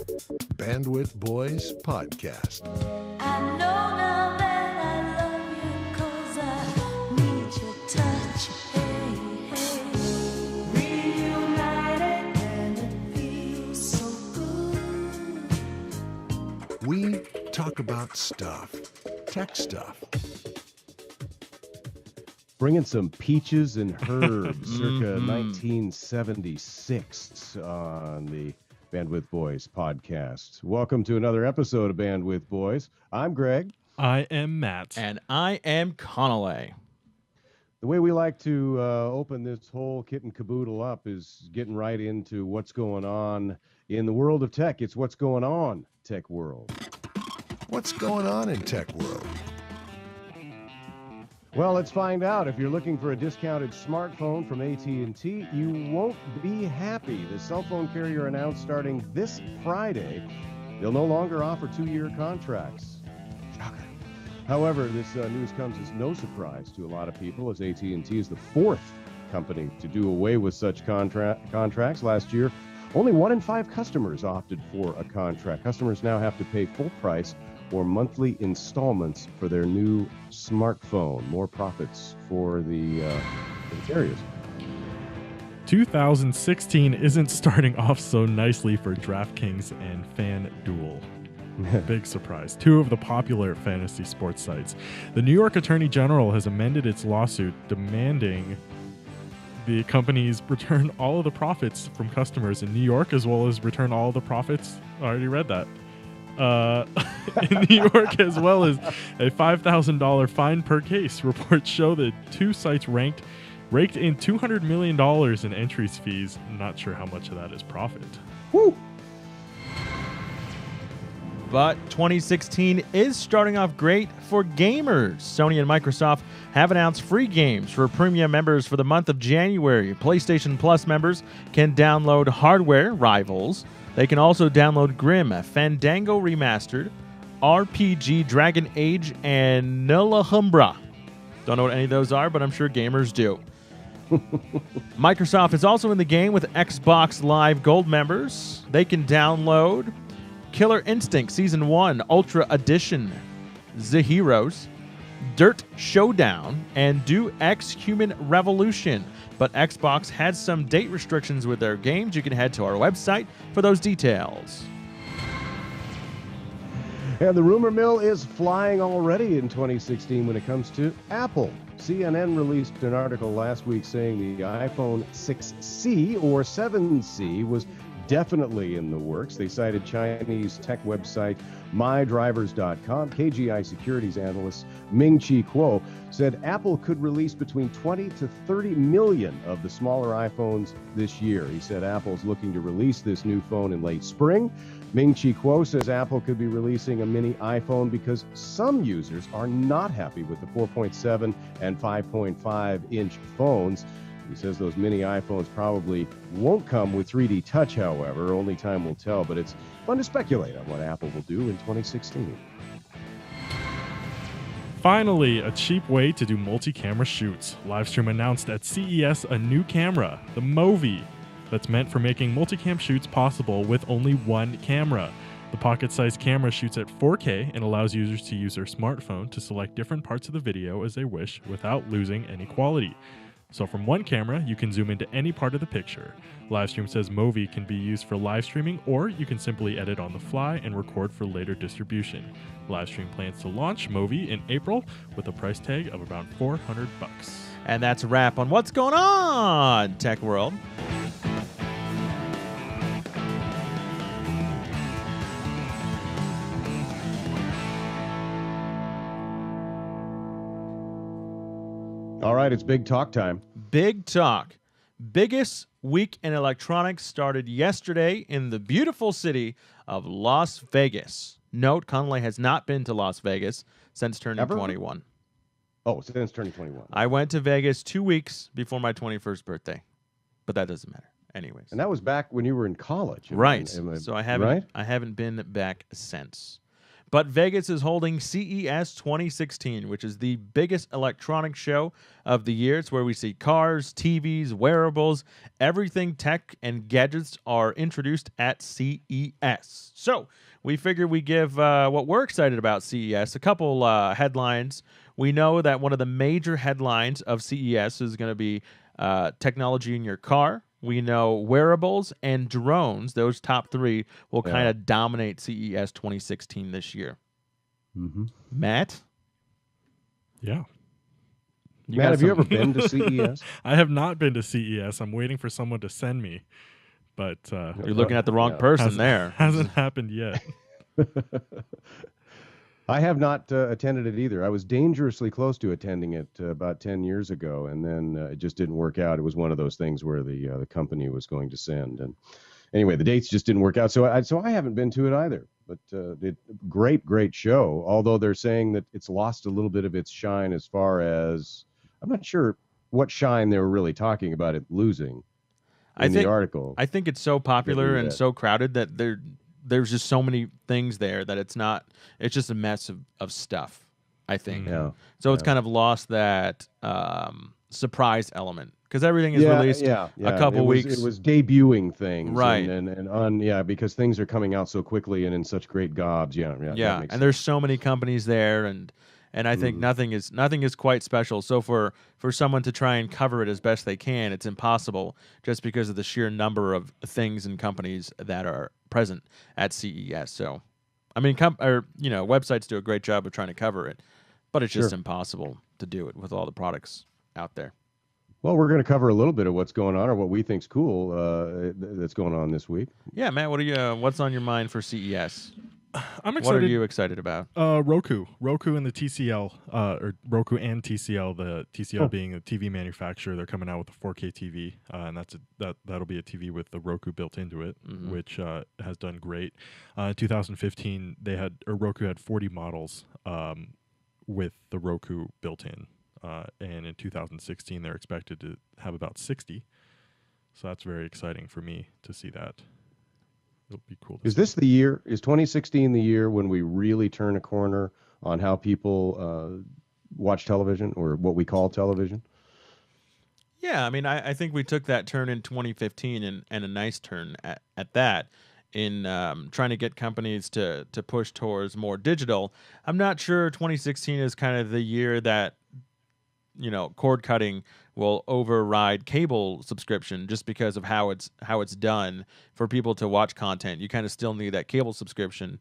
Bandwidth Boys Podcast. I know now that I love you 'cause I need your touch. Hey, hey. Reunited and it feels so good. We talk about stuff, tech stuff. Bringing some peaches and herbs circa 1976 on the Bandwidth Boys podcast. Welcome to another episode of Bandwidth Boys. I'm Greg. I am Matt. And I am Connolly. The way we like to open this whole kit and caboodle up is getting right into what's going on in the world of tech. It's what's going on, tech world. What's going on in tech world? Well, let's find out. If you're looking for a discounted smartphone from AT&T, you won't be happy. The cell phone carrier announced starting this Friday, they'll no longer offer 2-year contracts. Shocker. However, this news comes as no surprise to a lot of people, as AT&T is the fourth company to do away with such contracts. Last year, only 1 in 5 customers opted for a contract. Customers now have to pay full price or monthly installments for their new smartphone. More profits for the carriers. 2016 isn't starting off so nicely for DraftKings and FanDuel. Big surprise. 2 of the popular fantasy sports sites. The New York Attorney General has amended its lawsuit demanding the companies return all of the profits from customers in New York, as well as return all of the profits. I already read that. In New York, as well as a $5,000 fine per case. Reports show that 2 sites raked in $200 million in entries fees. Not sure how much of that is profit. Woo! But 2016 is starting off great for gamers. Sony and Microsoft have announced free games for premium members for the month of January. PlayStation Plus members can download Hardware Rivals. They can also download Grim, Fandango Remastered, RPG Dragon Age, and Nullahumbra. Don't know what any of those are, but I'm sure gamers do. Microsoft is also in the game with Xbox Live Gold members. They can download Killer Instinct Season 1 Ultra Edition, The Heroes, Dirt Showdown, and Do X Human Revolution. But Xbox has some date restrictions with their games. You can head to our website for those details. And the rumor mill is flying already in 2016 when it comes to Apple. CNN released an article last week saying the iPhone 6C or 7C was definitely in the works. They cited Chinese tech website mydrivers.com. KGI securities analyst Ming-Chi Kuo said Apple could release between 20 to 30 million of the smaller iPhones this year. He said Apple's looking to release this new phone in late spring. Ming-Chi Kuo says Apple could be releasing a mini iPhone because some users are not happy with the 4.7 and 5.5-inch phones. He says those mini iPhones probably won't come with 3D Touch, however. Only time will tell, but it's fun to speculate on what Apple will do in 2016. Finally, a cheap way to do multi-camera shoots. Livestream announced at CES a new camera, the Movi, that's meant for making multicam shoots possible with only one camera. The pocket-sized camera shoots at 4K and allows users to use their smartphone to select different parts of the video as they wish without losing any quality. So from one camera, you can zoom into any part of the picture. Livestream says Movi can be used for live streaming, or you can simply edit on the fly and record for later distribution. Livestream plans to launch Movi in April with a price tag of about $400. And that's a wrap on what's going on, Tech World. All right, it's big talk time. Big talk. Biggest week in electronics started yesterday in the beautiful city of Las Vegas. Note, Connolly has not been to Las Vegas since turning 21. Oh, since turning 21. I went to Vegas 2 weeks before my 21st birthday, but that doesn't matter. Anyways. And that was back when you were in college. Right. So I haven't right? I haven't been back since. But Vegas is holding CES 2016, which is the biggest electronics show of the year. It's where we see cars, TVs, wearables, everything tech and gadgets are introduced at CES. So we figure we give what we're excited about CES a couple headlines. We know that one of the major headlines of CES is going to be technology in your car. We know wearables and drones. Those top three will kind of dominate CES 2016 this year. Mm-hmm. Matt? Yeah. Matt, have you ever been to CES? I have not been to CES. I'm waiting for someone to send me, but You're looking at the wrong person there. Hasn't happened yet. I have not attended it either. I was dangerously close to attending it about 10 years ago, and then it just didn't work out. It was one of those things where the company was going to send, and anyway, the dates just didn't work out. So I haven't been to it either. But great show. Although they're saying that it's lost a little bit of its shine as far as I'm not sure what shine they were really talking about it losing in the article. I think it's so popular and so crowded that there's just so many things there that it's just a mess of stuff, I think. Yeah. So it's kind of lost that surprise element because everything is released a couple weeks. It was debuting things. Right. Because things are coming out so quickly and in such great gobs. Yeah. And there's so many companies there and I think nothing is quite special. So for someone to try and cover it as best they can, it's impossible just because of the sheer number of things and companies that are present at CES. So, I mean, websites do a great job of trying to cover it, but it's just impossible to do it with all the products out there. Well, we're going to cover a little bit of what's going on or what we think's cool that's going on this week. Yeah, Matt, what's on your mind for CES? I'm excited. What are you excited about? Roku and the TCL, or Roku and TCL. The TCL being a TV manufacturer, they're coming out with a 4K TV, and that'll be a TV with the Roku built into it, which has done great. In 2015, Roku had 40 models with the Roku built in, and in 2016, they're expected to have about 60. So that's very exciting for me to see that. It'll be cool. Is 2016 the year when we really turn a corner on how people watch television or what we call television? Yeah, I mean, I think we took that turn in 2015 and a nice turn at that in trying to get companies to push towards more digital. I'm not sure 2016 is kind of the year that cord cutting will override cable subscription just because of how it's done for people to watch content. You kind of still need that cable subscription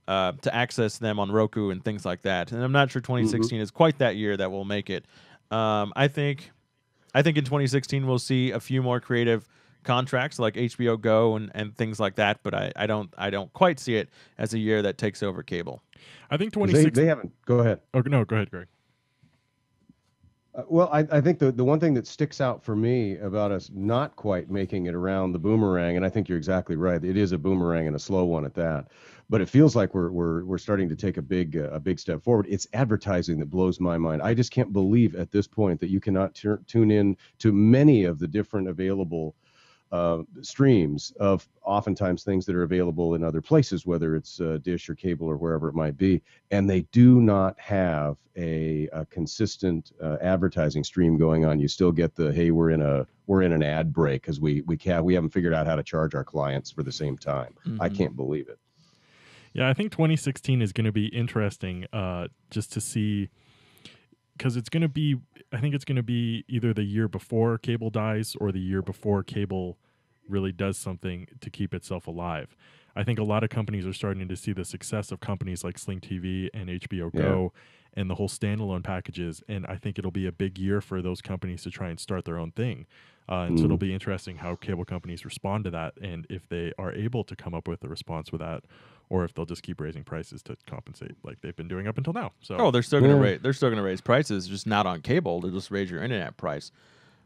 to access them on Roku and things like that. And I'm not sure 2016 is quite that year that will make it. I think in 2016 we'll see a few more creative contracts like HBO Go and things like that, but I don't quite see it as a year that takes over cable. I think 2016 they haven't. Go ahead. Oh no, go ahead, Greg. Well, I think the one thing that sticks out for me about us not quite making it around the boomerang, and I think you're exactly right, it is a boomerang and a slow one at that, but it feels like we're starting to take a big step forward. It's advertising that blows my mind. I just can't believe at this point that you cannot tune in to many of the different available streams of oftentimes things that are available in other places, whether it's dish or cable or wherever it might be, and they do not have a consistent advertising stream going on. You still get the hey, we're in an ad break because we haven't figured out how to charge our clients for the same time. I can't believe it. Yeah, I think 2016 is going to be interesting just to see. Because I think it's going to be either the year before cable dies or the year before cable really does something to keep itself alive. I think a lot of companies are starting to see the success of companies like Sling TV and HBO Go and the whole standalone packages, and I think it'll be a big year for those companies to try and start their own thing. So it'll be interesting how cable companies respond to that, and if they are able to come up with a response with that, or if they'll just keep raising prices to compensate like they've been doing up until now. So they're still going to raise prices, just not on cable. They'll just raise your internet price.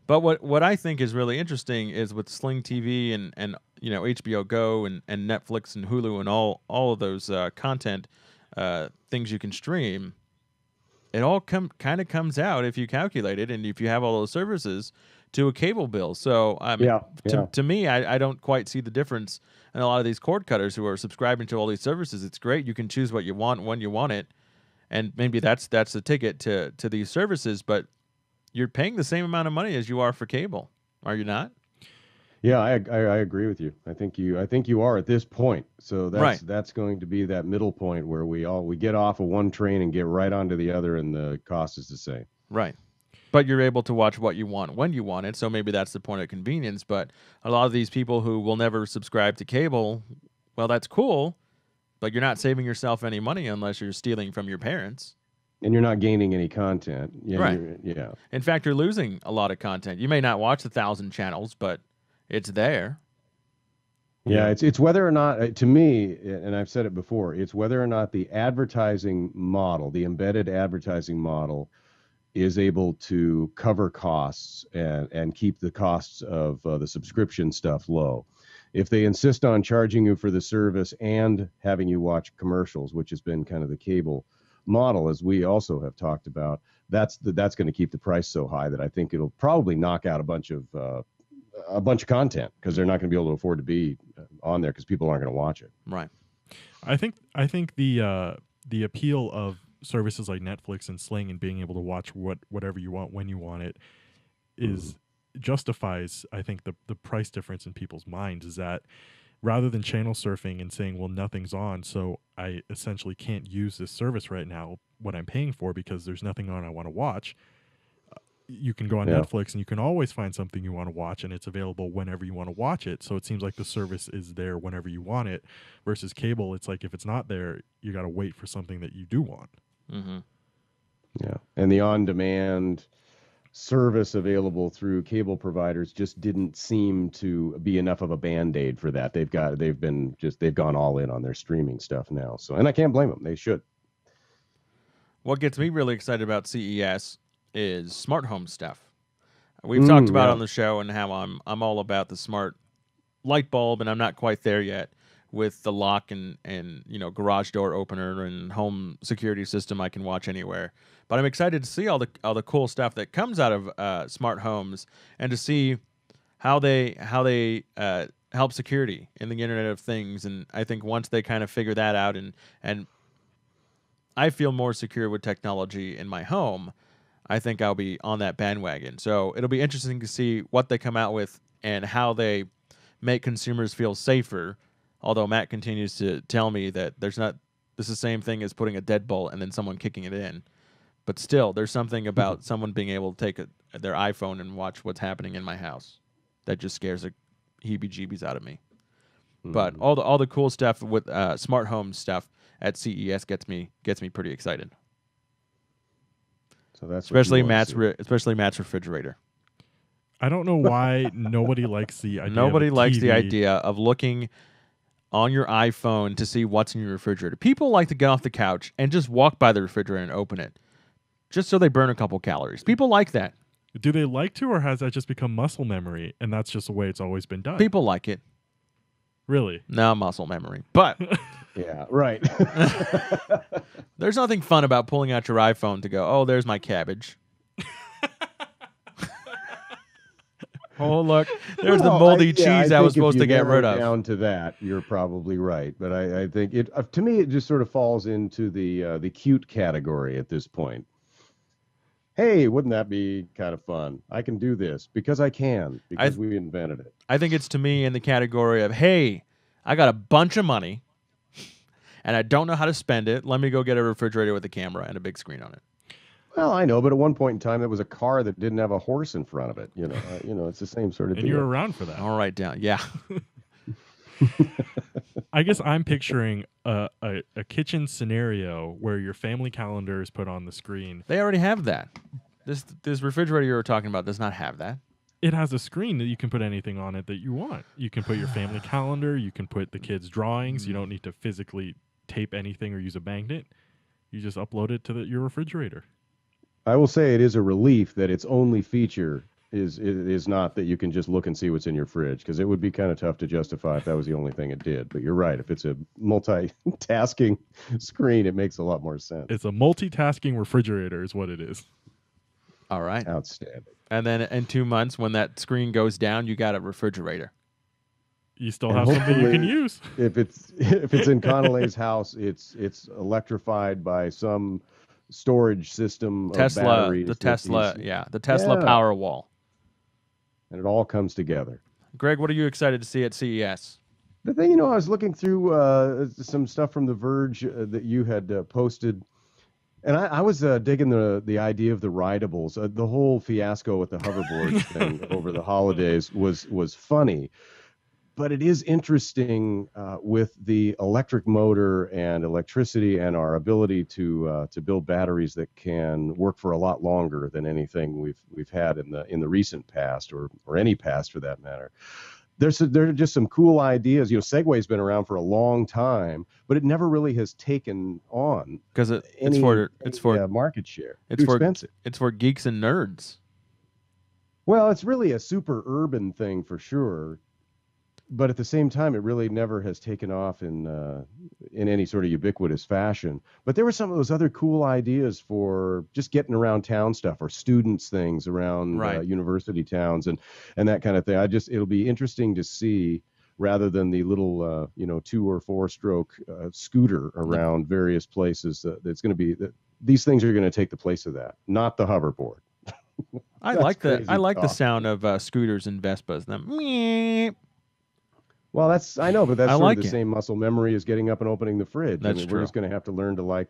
But what I think is really interesting is with Sling TV and HBO Go and Netflix and Hulu and all of those content things you can stream. It all kind of comes out if you calculate it, and if you have all those services, to a cable bill. So I mean, to me, I don't quite see the difference in a lot of these cord cutters who are subscribing to all these services. It's great. You can choose what you want when you want it, and maybe that's the ticket to these services. But you're paying the same amount of money as you are for cable, are you not? Yeah, I agree with you. I think you are at this point. So that's going to be that middle point where we get off of one train and get right onto the other, and the cost is the same. Right. But you're able to watch what you want when you want it, so maybe that's the point of convenience. But a lot of these people who will never subscribe to cable, well, that's cool, but you're not saving yourself any money unless you're stealing from your parents. And you're not gaining any content. Yeah, right. Yeah. In fact, you're losing a lot of content. You may not watch 1,000 channels, but it's there. Yeah, it's whether or not, to me, and I've said it before, it's whether or not the advertising model, the embedded advertising model, is able to cover costs and keep the costs of the subscription stuff low. If they insist on charging you for the service and having you watch commercials, which has been kind of the cable model, as we also have talked about, that's going to keep the price so high that I think it'll probably knock out a bunch of content, because they're not going to be able to afford to be on there because people aren't going to watch it. Right. I think the appeal of services like Netflix and Sling and being able to watch whatever you want when you want it is justifies, I think, the price difference in people's minds, is that rather than channel surfing and saying, well, nothing's on, so I essentially can't use this service right now, what I'm paying for, because there's nothing on I want to watch. You can go on Netflix and you can always find something you want to watch, and it's available whenever you want to watch it. So it seems like the service is there whenever you want it, versus cable. It's like if it's not there, you got to wait for something that you do want. Mm-hmm. Yeah. And the on-demand service available through cable providers just didn't seem to be enough of a band-aid for that. They've gone all in on their streaming stuff now. So, and I can't blame them. They should. What gets me really excited about CES is smart home stuff. We've talked about on the show and how I'm all about the smart light bulb, and I'm not quite there yet with the lock and garage door opener and home security system I can watch anywhere. But I'm excited to see all the cool stuff that comes out of smart homes, and to see how they help security in the Internet of Things. And I think once they kind of figure that out, and I feel more secure with technology in my home, I think I'll be on that bandwagon. So it'll be interesting to see what they come out with and how they make consumers feel safer. Although Matt continues to tell me that this is the same thing as putting a deadbolt and then someone kicking it in. But still, there's something about someone being able to take their iPhone and watch what's happening in my house that just scares the heebie-jeebies out of me. But all the cool stuff with smart home stuff at CES gets me pretty excited. So that's especially Matt's refrigerator. I don't know why nobody likes the idea. Nobody likes the TV. idea of looking on your iPhone to see what's in your refrigerator. People like to get off the couch and just walk by the refrigerator and open it, just so they burn a couple calories. People like that. Do they like to, or has that just become muscle memory, and that's just the way it's always been done? People like it. Really? No, muscle memory. But yeah, right. There's nothing fun about pulling out your iPhone to go, oh, there's my cabbage. Oh, look, there's the moldy cheese I was supposed to get rid of. Down to that, you're probably right. But I think to me, it just sort of falls into the cute category at this point. Hey, wouldn't that be kind of fun? I can do this because I can, because we invented it. I think it's, to me, in the category of, hey, I got a bunch of money and I don't know how to spend it. Let me go get a refrigerator with a camera and a big screen on it. Well, I know, but at one point in time, there was a car that didn't have a horse in front of it. It's the same sort of deal. And you were around for that. All right, down. Yeah. I guess I'm picturing a kitchen scenario where your family calendar is put on the screen. They already have that. This refrigerator you were talking about does not have that. It has a screen that you can put anything on it that you want. You can put your family calendar. You can put the kids' drawings. You don't need to physically tape anything or use a magnet. You just upload it to your refrigerator. I will say it is a relief that its only feature is not that you can just look and see what's in your fridge, because it would be kind of tough to justify if that was the only thing it did. But you're right. If it's a multitasking screen, it makes a lot more sense. It's a multitasking refrigerator is what it is. All right. Outstanding. And then in 2 months, when that screen goes down, you got a refrigerator. You still And have something you can hopefully, use. If it's in Connolay's house, it's electrified by some storage system of Tesla, batteries. the that Tesla, he's- yeah, the Tesla Yeah. Powerwall. And it all comes together. Greg, what are you excited to see at CES? The thing, I was looking through some stuff from The Verge that you had posted, and I was digging the idea of the rideables. The whole fiasco with the hoverboards thing over the holidays was funny, but it is interesting with the electric motor and electricity and our ability to build batteries that can work for a lot longer than anything we've had in the recent past or any past for that matter. There are just some cool ideas. Segway's been around for a long time, but it never really has taken on Because it's any for market share. it's Too for expensive. it's for geeks and nerds. Well, it's really a super urban thing for sure, but at the same time, it really never has taken off in any sort of ubiquitous fashion. But there were some of those other cool ideas for just getting around town stuff or students things around Right. university towns and that kind of thing. It'll be interesting to see rather than the little 2 or 4 stroke scooter around various places. It's going to be these things are going to take the place of that, not the hoverboard. I That's like the crazy talk. sound of scooters and Vespas. Them meep. Well, I know, but that's I sort like of the it. same muscle memory as getting up and opening the fridge. That's We're true. just going to have to learn to like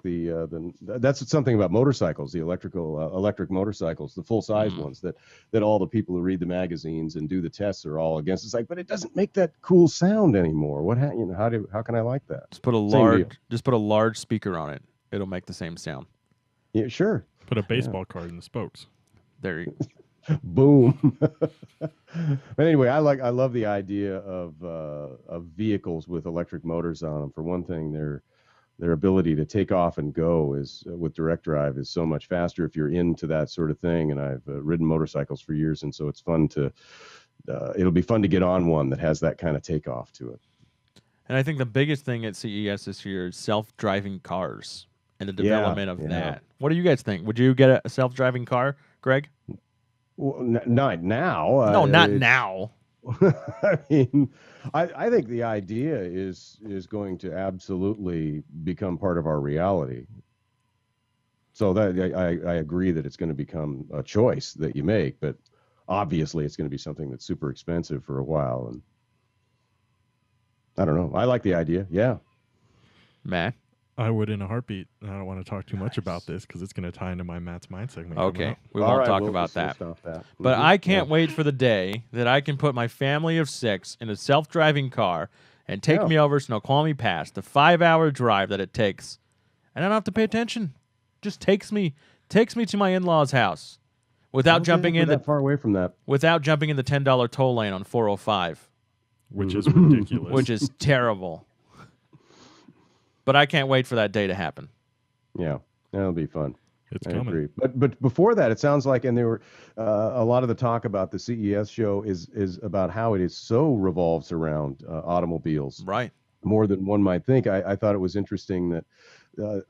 that's something about motorcycles, the electric motorcycles, the full size ones that all the people who read the magazines and do the tests are all against. It's like, but it doesn't make that cool sound anymore. How can I like that? Just put a large speaker on it. It'll make the same sound. Yeah, sure. Put a baseball card in the spokes. There you go. Boom. But anyway, I love the idea of vehicles with electric motors on them. For one thing, their ability to take off and go is with direct drive is so much faster if you're into that sort of thing. And I've ridden motorcycles for years, and so it's fun it'll be fun to get on one that has that kind of takeoff to it. And I think the biggest thing at CES this year is self-driving cars and the development of that. What do you guys think? Would you get a self-driving car, Greg? Well, not now. No, not now. I mean, I think the idea is going to absolutely become part of our reality. So that I agree that it's going to become a choice that you make, but obviously it's going to be something that's super expensive for a while. And I don't know. I like the idea. Yeah. Matt? I would in a heartbeat. I don't want to talk too much about this because it's going to tie into my Matt's Mind segment. coming Okay, up. we All won't right, talk we'll about that. stop that. But Mhm. I can't wait for the day that I can put my family of 6 in a self-driving car and take Yeah. me over Snoqualmie Pass, the 5-hour drive that it takes, and I don't have to pay attention. Just takes me to my in-laws' house without jumping in that far away from that. the $10 toll lane on 405, Which is ridiculous. which is terrible. But I can't wait for that day to happen. Yeah, that'll be fun. It's I coming. agree. But before that, it sounds like, and there were a lot of the talk about the CES show is about how it is so revolves around automobiles Right. more than one might think. I thought it was interesting that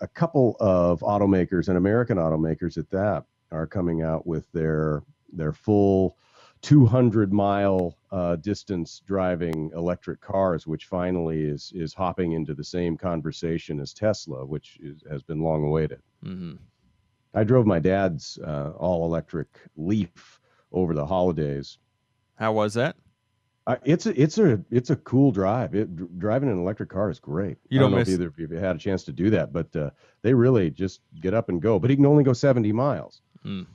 a couple of automakers and American automakers at that are coming out with their full 200-mile distance driving electric cars, which finally is hopping into the same conversation as Tesla, which has been long awaited. Mm-hmm. I drove my dad's all-electric Leaf over the holidays. How was that? It's a cool drive. Driving an electric car is great. You I don't don't know miss- if either of you have had a chance to do that, but they really just get up and go. But he can only go 70 miles. Mm.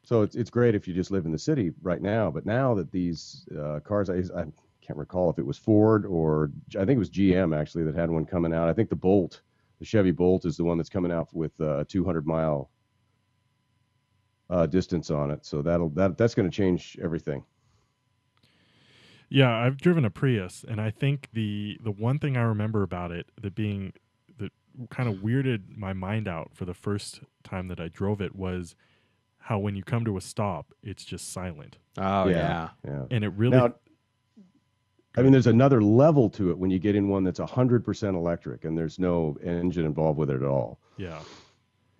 So it's great if you just live in the city right now. But now that these cars, I can't recall if it was Ford or I think it was GM actually that had one coming out. I think the Chevy Bolt is the one that's coming out with a 200-mile distance on it. So that's going to change everything. Yeah, I've driven a Prius, and I think the one thing I remember about it that kind of weirded my mind out for the first time that I drove it was how when you come to a stop, it's just silent. Oh, yeah. Yeah. And it really... Now, I mean, there's another level to it when you get in one that's 100% electric and there's no engine involved with it at all. Yeah.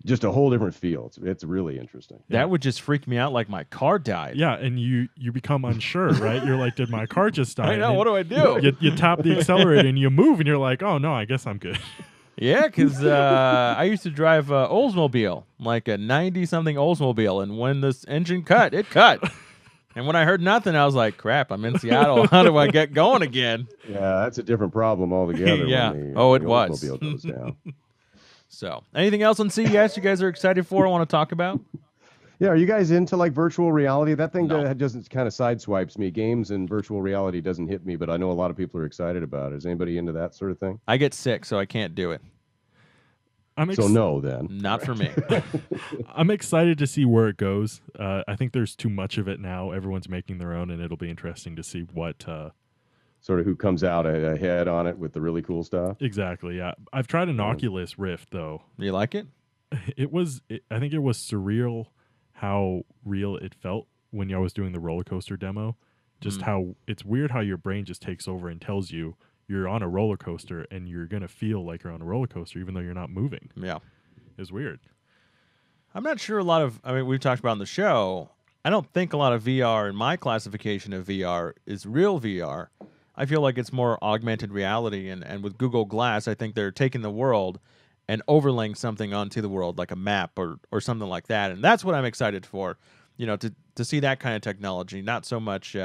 just a whole different feel. It's really interesting. Yeah. That would just freak me out like my car died. Yeah, and you become unsure, right? You're like, did my car just die? I know. And What do I do? You tap the accelerator and you move, and you're like, oh no, I guess I'm good. Yeah, because I used to drive a Oldsmobile, like a 90-something Oldsmobile, and when this engine cut, it cut. And when I heard nothing, I was like, crap, I'm in Seattle. How do I get going again? Yeah, that's a different problem altogether. Yeah. When It the was. Oldsmobile goes down. So, anything else on CES you guys are excited for? I want to talk about? Yeah, are you guys into like virtual reality? That thing No. that just kind of sideswipes me. Games and virtual reality doesn't hit me, but I know a lot of people are excited about it. Is anybody into that sort of thing? I get sick, so I can't do it. So no, then. Not for me. I'm excited to see where it goes. I think there's too much of it now. Everyone's making their own, and it'll be interesting to see what. Sort of who comes out ahead on it with the really cool stuff. Exactly. Yeah, I've tried an Oculus Rift though. You like it? I think it was surreal how real it felt when I was doing the roller coaster demo. Just how it's weird how your brain just takes over and tells you you're on a roller coaster and you're going to feel like you're on a roller coaster even though you're not moving. Yeah. It's weird. I'm not sure we've talked about on the show, I don't think a lot of VR in my classification of VR is real VR. I feel like it's more augmented reality, and with Google Glass, I think they're taking the world and overlaying something onto the world, like a map or something like that. And that's what I'm excited for, to see that kind of technology, not so much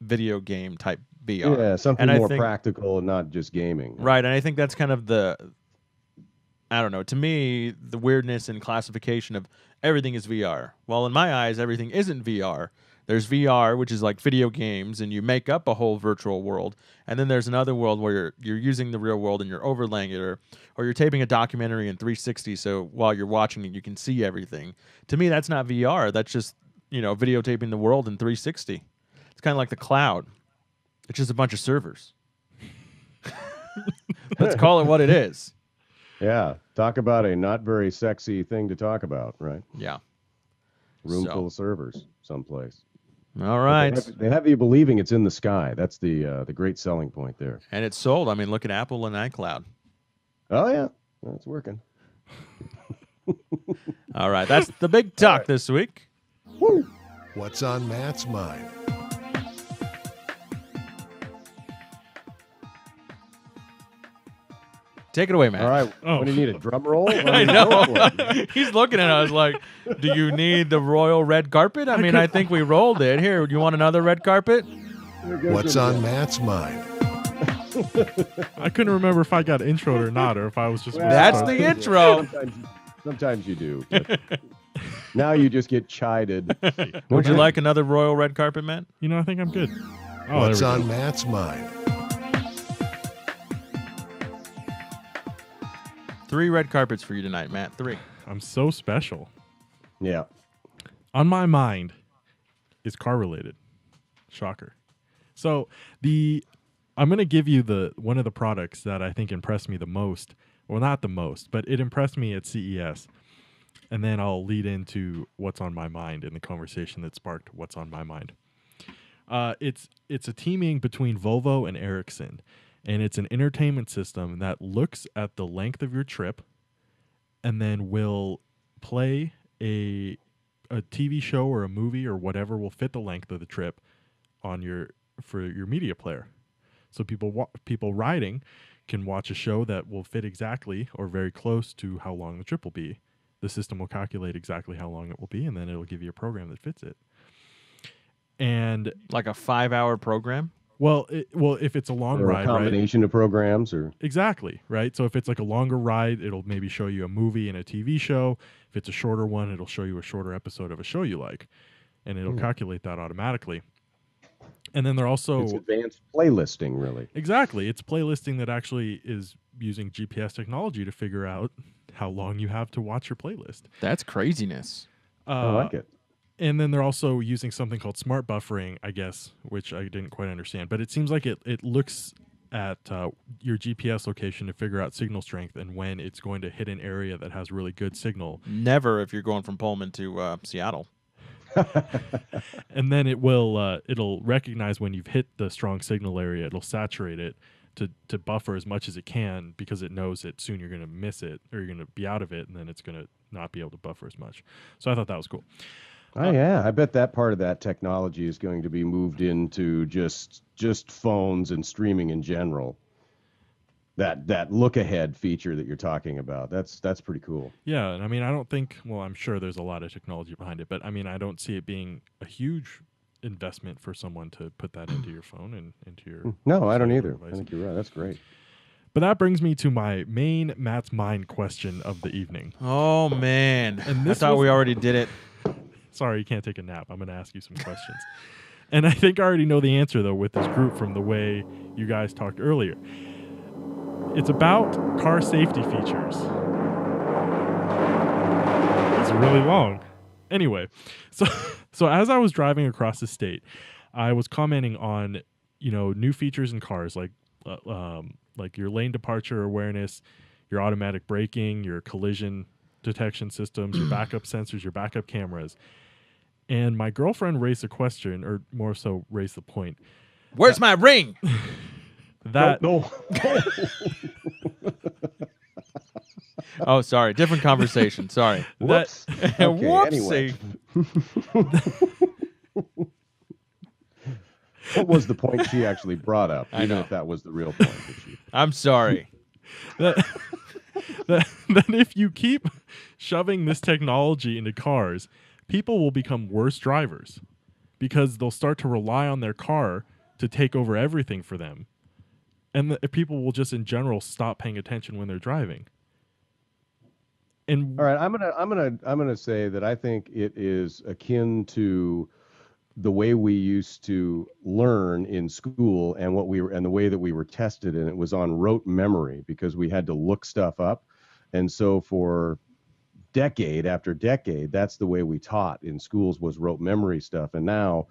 video game type VR. Yeah, something and more practical and not just gaming. Right, and I think that's kind of I don't know, to me, the weirdness and classification of everything is VR. Well, in my eyes, everything isn't VR. There's VR, which is like video games, and you make up a whole virtual world. And then there's another world where you're using the real world and you're overlaying it, or you're taping a documentary in 360, so while you're watching it, you can see everything. To me, that's not VR. That's just, videotaping the world in 360. It's kind of like the cloud. It's just a bunch of servers. Let's call it what it is. Yeah, talk about a not very sexy thing to talk about, right? Yeah. Room full of servers someplace. All right. They have you believing it's in the sky. That's the great selling point there. And it's sold. I mean, look at Apple and iCloud. Oh, yeah. That's working. All right. That's the big talk this week. Woo. What's on Matt's mind? Take it away, Matt. All right. Oh. What do you need, a drum roll? I know. He's looking at us like, do you need the royal red carpet? I mean, I think we rolled it. Here, you want another red carpet? What's on Matt's mind? I couldn't remember if I got introed or not, or if I was just. That's the intro. Sometimes you do. But now you just get chided. Would you like another royal red carpet, Matt? I think I'm good. Oh, What's there we on go. Matt's mind? 3 red carpets for you tonight, Matt. 3. I'm so special. Yeah. On my mind is car related. Shocker. So I'm going to give you one of the products that I think impressed me the most. Well, not the most, but it impressed me at CES. And then I'll lead into what's on my mind in the conversation that sparked what's on my mind. It's a teaming between Volvo and Ericsson, and it's an entertainment system that looks at the length of your trip and then will play a TV show or a movie or whatever will fit the length of the trip for your media player. So people riding can watch a show that will fit exactly or very close to how long the trip will be. The system will calculate exactly how long it will be, and then it'll give you a program that fits it. And Like a 5-hour program? well, if it's a long Or ride, a combination of programs, or exactly, right? So if it's like a longer ride, it'll maybe show you a movie and a TV show. If it's a shorter one, it'll show you a shorter episode of a show you like, and it'll calculate that automatically. And then they're also it's advanced playlisting, really. exactly, it's playlisting that actually is using GPS technology to figure out how long you have to watch your playlist. That's craziness. I like it. And then they're also using something called smart buffering, I guess, which I didn't quite understand. But it seems like it looks at your GPS location to figure out signal strength and when it's going to hit an area that has really good signal. Never if you're going from Pullman to Seattle. And then it'll recognize when you've hit the strong signal area. It'll saturate it to buffer as much as it can because it knows that soon you're going to miss it or you're going to be out of it, and then it's going to not be able to buffer as much. So I thought that was cool. Oh yeah, I bet that part of that technology is going to be moved into just phones and streaming in general. That look ahead feature that you're talking about, that's pretty cool. Yeah, and I mean, I don't think. Well, I'm sure there's a lot of technology behind it, but I mean, I don't see it being a huge investment for someone to put that into your phone and into your. No, I don't cellular either. device. I think you're right. That's great. But that brings me to my main Matt's Mind question of the evening. Oh man, And I this thought was- we already did it. Sorry, you can't take a nap. I'm going to ask you some questions. And I think I already know the answer, though, with this group from the way you guys talked earlier. It's about car safety features. It's really long. Anyway, so as I was driving across the state, I was commenting on, new features in cars like your lane departure awareness, your automatic braking, your collision detection systems, your backup sensors, your backup cameras. And my girlfriend raised a question, or more so raised the point, Where's my ring? that No. Oh, sorry, different conversation. Sorry. Whoops. Whoopsie. What was the point she actually brought up? I Even know. if that was the real point. That she... I'm sorry. that if you keep shoving this technology into cars, people will become worse drivers because they'll start to rely on their car to take over everything for them. And people will just in general stop paying attention when they're driving. And All right, I'm gonna say that I think it is akin to the way we used to learn in school and the way that we were tested, and it was on rote memory because we had to look stuff up. And so for decade after decade, that's the way we taught in schools, was rote memory stuff. And now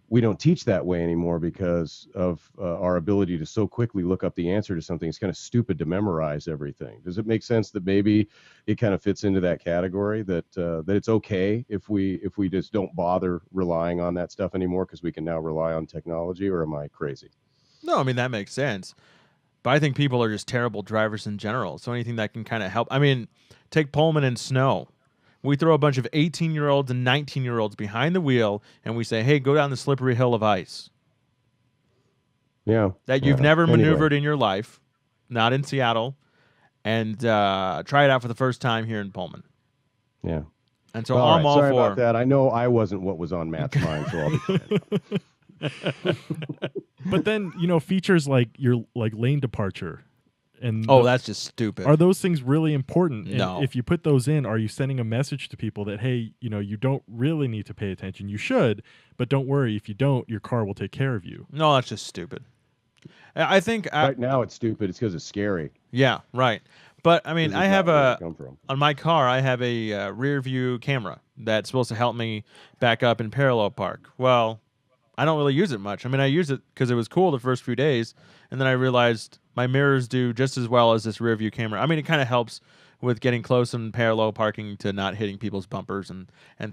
we don't teach that way anymore because of our ability to so quickly look up the answer to something. It's kind of stupid to memorize everything. Does it make sense that maybe it kind of fits into that category, that it's okay if we just don't bother relying on that stuff anymore because we can now rely on technology? Or am I crazy? No, I mean, that makes sense. But I think people are just terrible drivers in general. So anything that can kind of help. I mean, take Pullman and snow. We throw a bunch of 18-year-olds and 19-year-olds behind the wheel, and we say, hey, go down the slippery hill of ice Yeah. that you've Yeah. never Anyway. maneuvered in your life, not in Seattle, and try it out for the first time here in Pullman. Yeah. And so All I'm right, all sorry for about that. I know I wasn't what was on Matt's mind, so I'll be but then, features like your lane departure and Oh, that's just stupid. are those things really important? And No. if you put those in, are you sending a message to people that, hey, you don't really need to pay attention? You should, but don't worry. If you don't, your car will take care of you. No, that's just stupid. I think right now it's stupid. It's because it's scary. yeah, right. But I mean, 'Cause I it's have not where a they come from. on my car. I have a rear view camera that's supposed to help me back up in parallel park. Well, I don't really use it much. I mean, I use it because it was cool the first few days, and then I realized my mirrors do just as well as this rear view camera. I mean, it kind of helps with getting close and parallel parking to not hitting people's bumpers and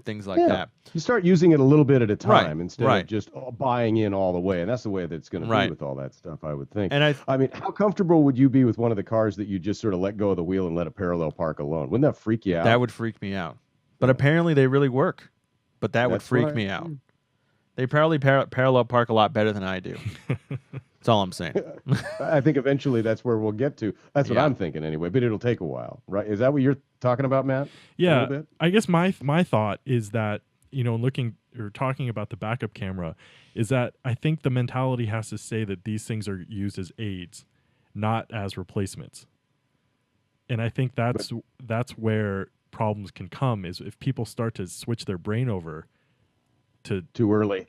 things like that. You start using it a little bit at a Right, time instead right. of just buying in all the way. And that's the way that it's going to Right. be with all that stuff, I would think. And I mean, how comfortable would you be with one of the cars that you just sort of let go of the wheel and let it parallel park alone? Wouldn't that freak you out? That would freak me out. But apparently they really work. But that would That's freak what I- me out. They probably parallel park a lot better than I do. That's all I'm saying. I think eventually that's where we'll get to. That's what Yeah. I'm thinking anyway, but it'll take a while, right? Is that what you're talking about, Matt? A Yeah, little bit? I guess my thought is that, looking or talking about the backup camera, is that I think the mentality has to say that these things are used as aids, not as replacements. And I think that's where problems can come, is if people start to switch their brain over to Too early.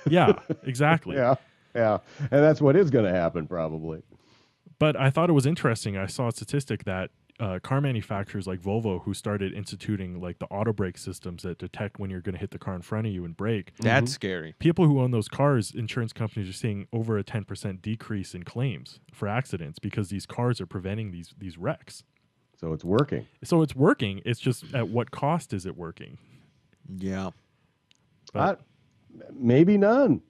yeah, exactly. Yeah. And that's what is going to happen probably. But I thought it was interesting. I saw a statistic that car manufacturers like Volvo, who started instituting like the auto brake systems that detect when you're going to hit the car in front of you and brake, That's scary. people who own those cars, insurance companies are seeing over a 10% decrease in claims for accidents because these cars are preventing these wrecks. So it's working. So it's working. It's just at what cost is it working? Yeah. But- Maybe none.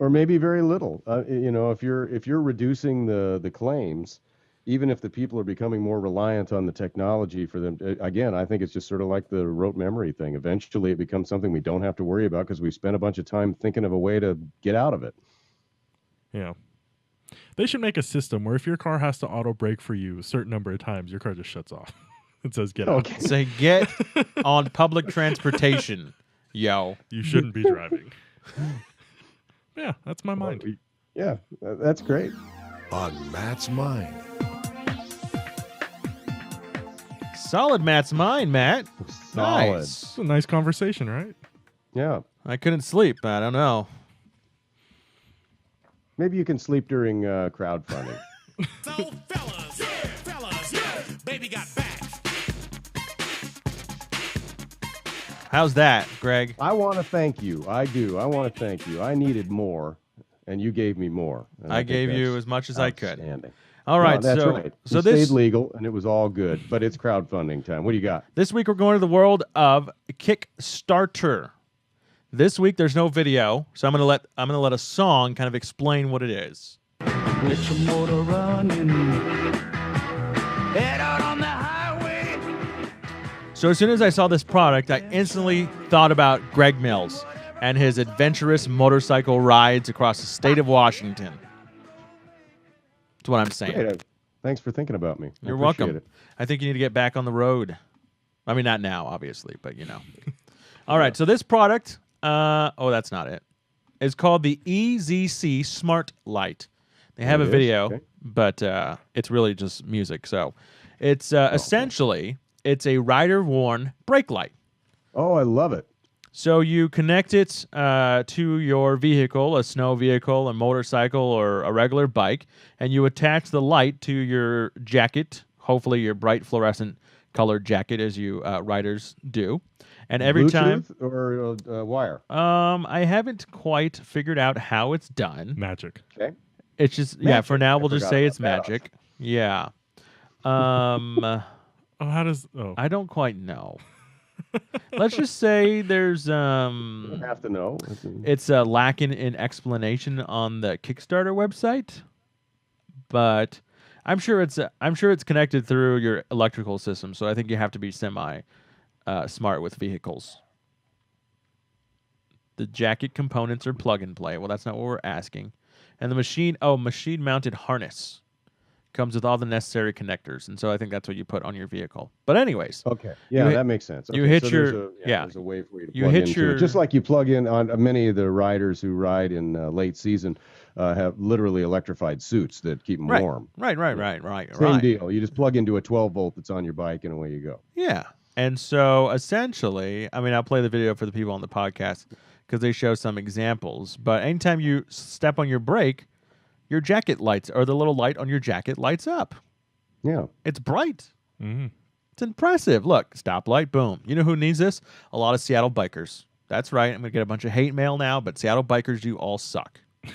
or maybe very little. If you're reducing the claims, even if the people are becoming more reliant on the technology for them, again, I think it's just sort of like the rote memory thing. Eventually, it becomes something we don't have to worry about because we spent a bunch of time thinking of a way to get out of it. Yeah. They should make a system where if your car has to auto brake for you a certain number of times, your car just shuts off. It says get out. Say get on public transportation, yo. You shouldn't be driving. Yeah, that's my mind. Yeah, that's great. On Matt's mind. Solid Matt's mind, Matt. Solid. Nice. It's a nice conversation, right? Yeah. I couldn't sleep. I don't know. Maybe you can sleep during crowdfunding. So fellas, baby got back. How's that, Greg? I want to thank you. I do. I want to thank you. I needed more, and you gave me more. And I think gave you that's as much as I could. outstanding. All right, No, that's so right. so It this stayed legal, and it was all good. But it's crowdfunding time. What do you got? this week we're going to the world of Kickstarter. This week there's no video, so I'm gonna let a song kind of explain what it is. Get your motor running. Head out on the highway. So as soon as I saw this product, I instantly thought about Greg Mills and his adventurous motorcycle rides across the state of Washington. That's what I'm saying. Great. Thanks for thinking about me. I You're appreciate welcome. it. I think you need to get back on the road. I mean, not now, obviously, but you know. All right, so this product, that's not it. It's called the EZC Smart Light. They have It a is? video, Okay. but it's really just music. So it's essentially, it's a rider-worn brake light. Oh, I love it. So you connect it to your vehicle, a snow vehicle, a motorcycle, or a regular bike, and you attach the light to your jacket, hopefully your bright fluorescent colored jacket as you riders do. And every time... Bluetooth or wire? I haven't quite figured out how it's done. Magic. Okay. It's just, Magic. for now we'll just forgot say about it's that. magic. Yeah. Oh, how does... Oh. I don't quite know. Let's just say there's You don't have to know. it's lacking in explanation on the Kickstarter website, but I'm sure it's connected through your electrical system. So I think you have to be semi smart with vehicles. The jacket components are plug and play. Well, that's not what we're asking. And the machine mounted harness comes with all the necessary connectors, and so I think that's what you put on your vehicle. But anyways, Okay. Yeah, hit- that makes sense. you Okay, hit so your- there's a way for you to You plug hit into your- it. Just like you plug in on many of the riders who ride in late season have literally electrified suits that keep them warm. Right. Same deal. You just plug into a 12 volt that's on your bike and away you go. Yeah. And so essentially, I mean, I'll play the video for the people on the podcast because they show some examples. But anytime you step on your brake, your jacket lights, or the little light on your jacket lights up. Yeah. It's bright. Mm-hmm. It's impressive. Look, stoplight, boom. You know who needs this? A lot of Seattle bikers. That's right. I'm going to get a bunch of hate mail now, but Seattle bikers, you all suck. That's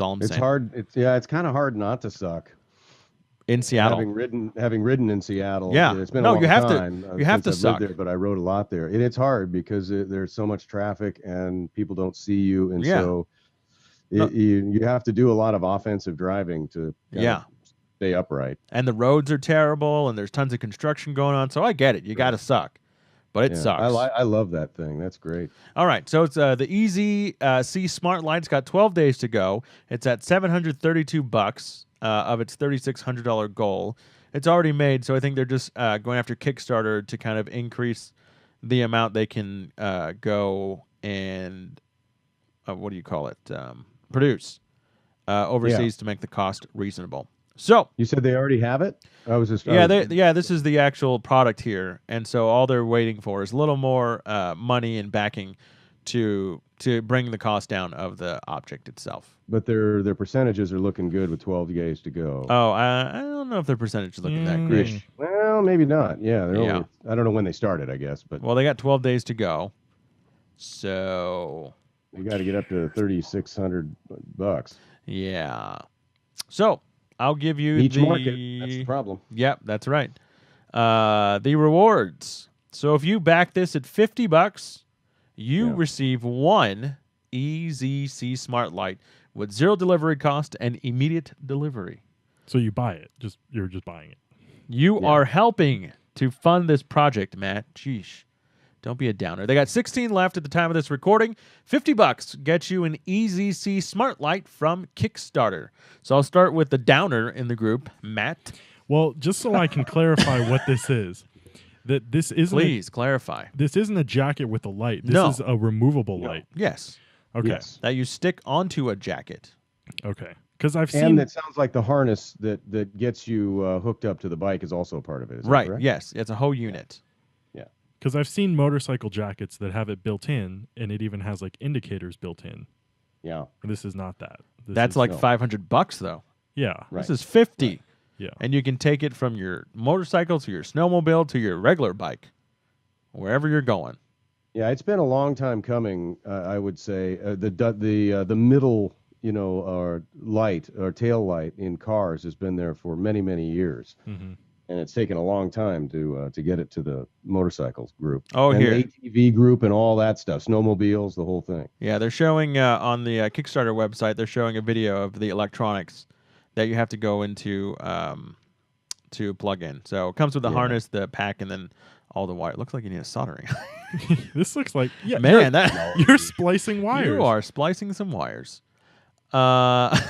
all I'm It's saying. hard. It's kind of hard not to suck. In Seattle. Having ridden in Seattle. Yeah. It's been No, a long you have to- time. you have since to I've lived suck. there, but I rode a lot there. And it's hard because there's so much traffic and people don't see you, and Yeah. so No. you have to do a lot of offensive driving to kind Yeah. of stay upright. And the roads are terrible, and there's tons of construction going on. So I get it. You got to suck. But it Yeah, sucks. I love that thing. That's great. All right, so it's the EZC Smart Light's got 12 days to go. It's at $732 of its $3,600 goal. It's already made, so I think they're just going after Kickstarter to kind of increase the amount they can go and produce overseas to make the cost reasonable. So You said they already have it? I was just this is the actual product here, and so all they're waiting for is a little more money and backing to bring the cost down of the object itself. But their percentages are looking good with 12 days to go. Oh, I don't know if their percentage is looking that great. Well, maybe not. Yeah, they're Yeah. only, I don't know when they started, I guess, but Well, they got 12 days to go, so you got to get up to $3,600 yeah. So I'll give you each the market. That's the problem. Yep, that's right. The rewards. So if you back this at $50, you Yeah. receive one EZC Smart Light with 0 delivery cost and immediate delivery. So you buy it. You're just buying it. You are helping to fund this project, Matt. Sheesh. Don't be a downer. They got 16 left at the time of this recording. $50 gets you an EZC Smart Light from Kickstarter. So I'll start with the downer in the group, Matt. Well, just so I can clarify what this is, that this isn't. Please clarify. This isn't a jacket with a light. This No. is a removable light. Yes. Okay. Yes. That you stick onto a jacket. Okay. Because I've And seen. it sounds like the harness that gets you hooked up to the bike is also a part of it. Is that Right. correct? Yes. It's a whole unit. Because I've seen motorcycle jackets that have it built in, and it even has like indicators built in. Yeah. And this is not that. This That's is, like no. $500 though. yeah, Right. This is 50. yeah. And you can take it from your motorcycle to your snowmobile to your regular bike, wherever you're going. Yeah, it's been a long time coming. I would say the middle, or light or tail light in cars has been there for many, many years, and it's taken a long time to get it to the motorcycles group. Oh, and here. the ATV group and all that stuff, snowmobiles, the whole thing. Yeah, they're showing on the Kickstarter website. They're showing a video of the electronics that you have to go into to plug in. So it comes with the harness, the pack, and then all the wire. It looks like you need a soldering. This looks like Man, that you're splicing wires. you are splicing some wires. Not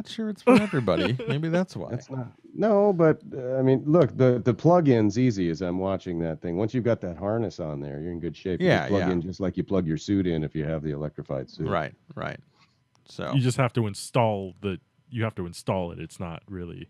sure it's for everybody. Maybe that's why. That's not. No, but I mean, look, the plug-in's easy as I'm watching that thing. Once you've got that harness on there, you're in good shape. Yeah, you plug yeah. in just like you plug your suit in if you have the electrified suit. Right. So You just have to install You have to install it. It's not really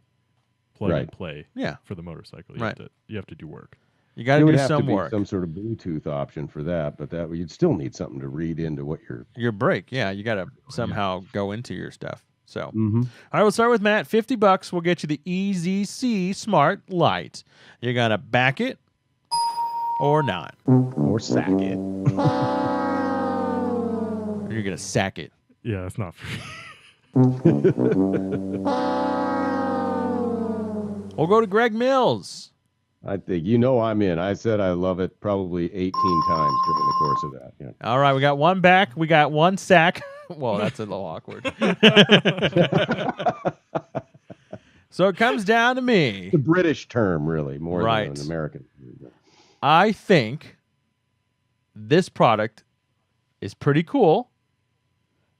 plug and Right. play. Yeah. For the motorcycle, Right. You have to do work. you got There to would do have some to be work. some sort of Bluetooth option for that, but that you'd still need something to read into what you're. Your brake, yeah, you got to somehow go into your stuff. So, all Mm-hmm. right, we'll start with Matt. $50 will get you the EZC Smart Light. You're gonna back it or not. Or sack it. Or you're gonna sack it. Yeah, it's not. We'll go to Greg Mills. I think I'm in. I said I love it probably 18 times during the course of that. Yeah. All right, we got one back. We got one sack. Well, that's a little awkward. So it comes down to me. The British term, really, more Right. than an American. I think this product is pretty cool.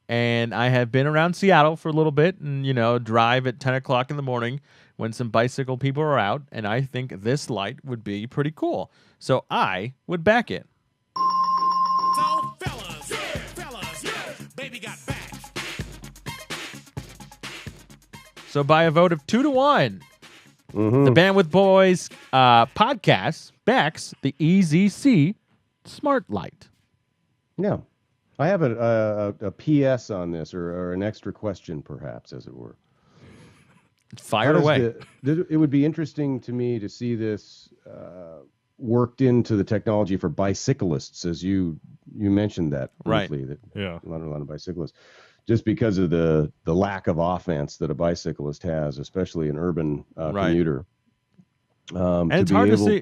And I have been around Seattle for a little bit and, drive at 10 o'clock in the morning when some bicycle people are out. And I think this light would be pretty cool. So I would back it. So fellas, baby got back. So by a vote of 2-1, Mm-hmm. the Bandwidth Boys podcast backs the EZC Smart Light. Yeah. I have a PS on this, or an extra question, perhaps, as it were. Fire How does away. it would be interesting to me to see this worked into the technology for bicyclists, as you mentioned that Right. briefly, that Yeah. a lot of bicyclists, just because of the lack of offense that a bicyclist has, especially an urban Right. commuter. And to it's be hard to able see-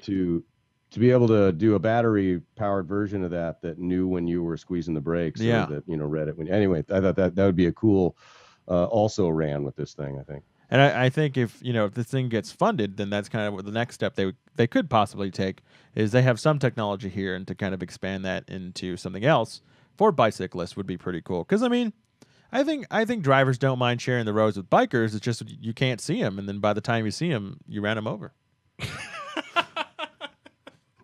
to be able to do a battery powered version of that knew when you were squeezing the brakes, Yeah. or that read it when. Anyway, I thought that would be a cool. Also ran with this thing, I think. And I think if this thing gets funded, then that's kind of what the next step they could possibly take is they have some technology here, and to kind of expand that into something else for bicyclists would be pretty cool. Because I think drivers don't mind sharing the roads with bikers. It's just you can't see them, and then by the time you see them, you ran them over.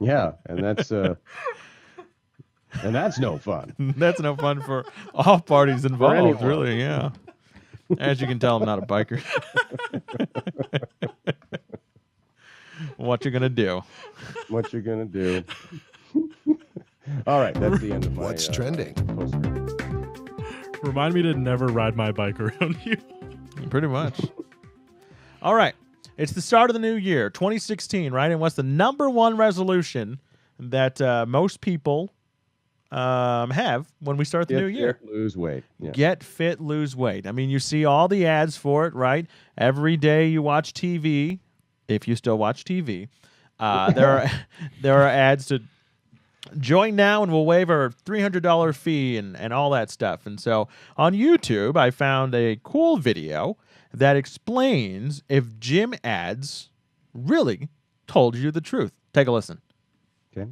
Yeah, and that's no fun. That's no fun for all parties involved, anyone. really. Yeah. As you can tell, I'm not a biker. What you gonna do? What you're gonna do? All right, that's the end of my. What's trending? Poster. Remind me to never ride my bike around you. Pretty much. All right. It's the start of the new year, 2016, right? And what's the number one resolution that most people have when we start the new year? Get, lose weight. Yeah. Get fit, lose weight. I mean, you see all the ads for it, right? Every day you watch TV, if you still watch TV, there are ads Join now and we'll waive our $300 fee and all that stuff. And so on YouTube, I found a cool video that explains if gym ads really told you the truth. Take a listen. Okay.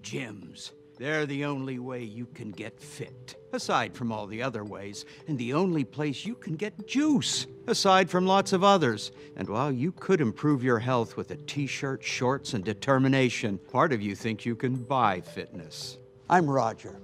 Gyms. They're the only way you can get fit, aside from all the other ways, and the only place you can get juice, aside from lots of others. And while you could improve your health with a t-shirt, shorts, and determination, part of you thinks you can buy fitness. I'm Roger,